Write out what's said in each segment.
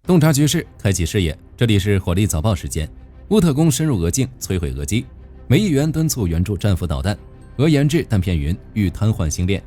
洞察局势，开启视野。这里是火力早报时间。乌特工深入俄境，摧毁俄机。美议员敦促援助战斧导弹。俄研制弹片云欲瘫痪星链。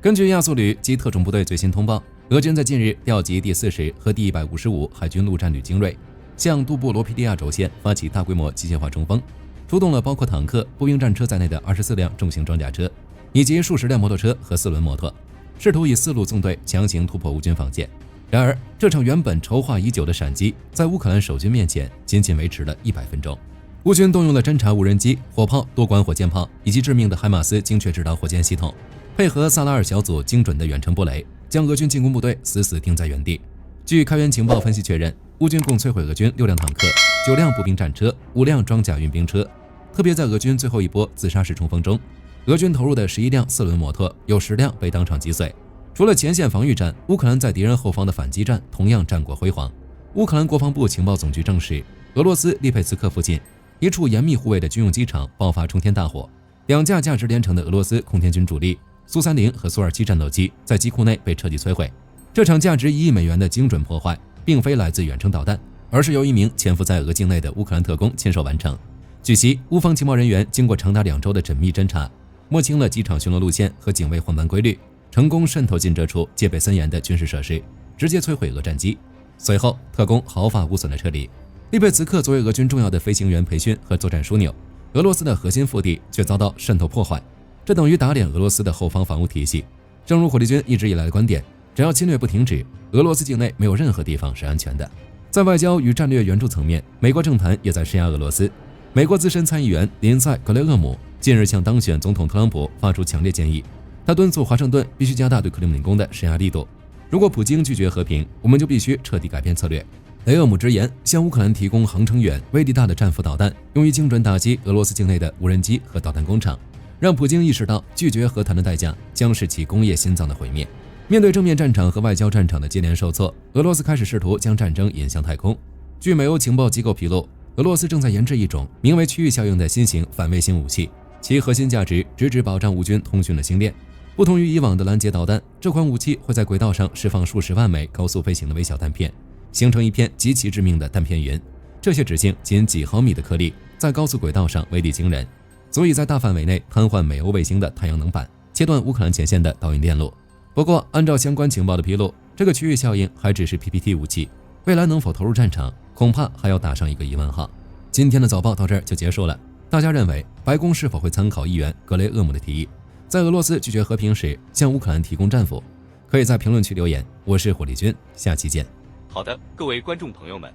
根据亚速旅及特种部队最新通报，俄军在近日调集第40和第155海军陆战旅精锐，向杜布罗皮利亚轴线发起大规模机械化冲锋，出动了包括坦克、步兵战车在内的24辆重型装甲车，以及数十辆摩托车和4轮摩托，试图以4路纵队强行突破乌军防线。然而，这场原本筹划已久的闪击，在乌克兰守军面前仅仅维持了100分钟。乌军动用了侦察无人机、火炮、多管火箭炮以及致命的海马斯精确制导火箭系统，配合萨拉尔小组精准的远程布雷，将俄军进攻部队死死钉在原地。据开源情报分析确认，乌军共摧毁俄军6辆坦克、9辆步兵战车、5辆装甲运兵车。特别在俄军最后一波自杀式冲锋中，俄军投入的11辆4轮摩托有10辆被当场击碎。除了前线防御战，乌克兰在敌人后方的反击战同样战果辉煌。乌克兰国防部情报总局证实，俄罗斯利佩茨克附近一处严密护卫的军用机场爆发冲天大火，2架价值连城的俄罗斯空天军主力苏30和苏27战斗机在机库内被彻底摧毁。这场价值1亿美元的精准破坏，并非来自远程导弹，而是由一名潜伏在俄境内的乌克兰特工亲手完成。据悉，乌方情报人员经过长达2周的缜密侦查，摸清了机场巡逻路线和警卫换班规律，成功渗透进这处戒备森严的军事设施，直接摧毁俄战机。随后，特工毫发无损地撤离。利佩茨克作为俄军重要的飞行员培训和作战枢纽，俄罗斯的核心腹地却遭到渗透破坏，这等于打脸俄罗斯的后方防务体系。正如火力军一直以来的观点，只要侵略不停止，俄罗斯境内没有任何地方是安全的。在外交与战略援助层面，美国政坛也在施压俄罗斯。美国资深参议员林赛·格雷厄姆近日向当选总统特朗普发出强烈建议，他敦促华盛顿必须加大对克里姆林宫的施压力度。如果普京拒绝和平，我们就必须彻底改变策略。雷厄姆直言，向乌克兰提供航程远、威力大的战斧导弹，用于精准打击俄罗斯境内的无人机和导弹工厂，让普京意识到拒绝和谈的代价将是其工业心脏的毁灭。面对正面战场和外交战场的接连受挫，俄罗斯开始试图将战争引向太空。据美欧情报机构披露，俄罗斯正在研制一种名为区域效应的新型反卫星武器，其核心价值直指保障乌军通讯的星链。不同于以往的拦截导弹，这款武器会在轨道上释放数十万枚高速飞行的微小弹片，形成一片极其致命的弹片云。这些直径仅几毫米的颗粒，在高速轨道上威力惊人，足以在大范围内瘫痪美欧卫星的太阳能板，切断乌克兰前线的导引电路。不过，按照相关情报的披露，这个区域效应还只是 PPT 武器，未来能否投入战场，恐怕还要打上一个疑问号。今天的早报到这儿就结束了。大家认为白宫是否会参考议员格雷厄姆的提议，在俄罗斯拒绝和平时向乌克兰提供战斧？可以在评论区留言。我是火力军，下期见。好的，各位观众朋友们，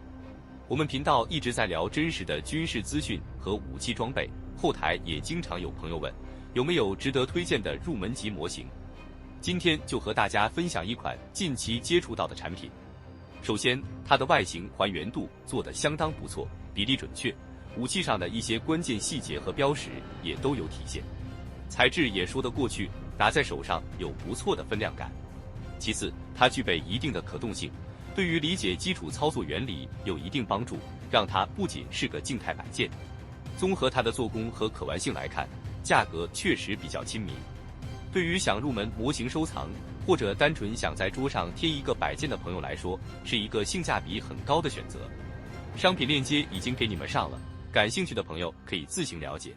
我们频道一直在聊真实的军事资讯和武器装备，后台也经常有朋友问有没有值得推荐的入门级模型。今天就和大家分享一款近期接触到的产品。首先，它的外形还原度做得相当不错，比例准确，武器上的一些关键细节和标识也都有体现，材质也说得过去，拿在手上有不错的分量感。其次，它具备一定的可动性，对于理解基础操作原理有一定帮助，让它不仅是个静态摆件。综合它的做工和可玩性来看，价格确实比较亲民。对于想入门模型收藏，或者单纯想在桌上贴一个摆件的朋友来说，是一个性价比很高的选择。商品链接已经给你们上了，感兴趣的朋友可以自行了解。